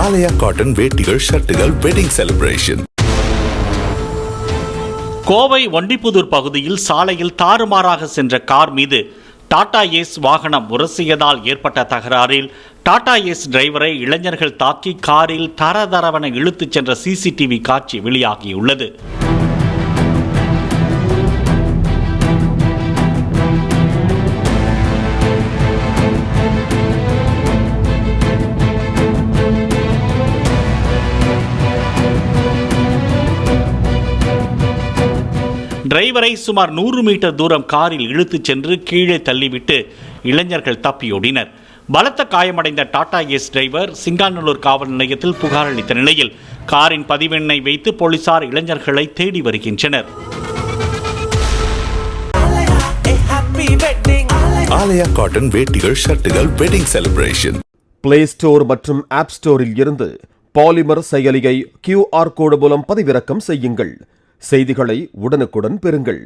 ஆலயா cotton வேட்டிகள், ஷர்ட்டுகள், wedding celebration. Kovai Ondipudur பகுதியில் சாலையில் தாறுமாறாக சென்ற கார் மீது டாடா ஏஸ் வாகனம் உரசியதால் ஏற்பட்ட தகராறில் டாடா ஏஸ் டிரைவரை இளைஞர்கள் தாக்கி காரில் தரதரவென இழுத்துச் சென்ற சிசிடிவி காட்சி வெளியாகியுள்ளது. டிரைவரை சுமார் 100 மீட்டர் தூரம் காரில் இழுத்துச் சென்று கீழே தள்ளிவிட்டு இளைஞர்கள் தப்பியோடினர். பலத்த காயமடைந்த டாடா ஏஸ் டிரைவர் சிங்காநல்லூர் காவல் நிலையத்தில் புகார் அளித்த நிலையில் காரின் பதிவெண்ணை வைத்து போலீசார் இளைஞர்களை தேடி வருகின்றனர். ஆலயா காட்டன் வேட்டிகள், ஷர்ட்டுகள், வெட்டிங் செலிப்ரேஷன். பிளே ஸ்டோர் மற்றும் ஆப் ஸ்டோரில் இருந்து பாலிமர் செயலியை QR கோடு மூலம் பதிவிறக்கம் செய்யுங்கள். செய்திகளை உடனுக்குடன் பெறுங்கள்.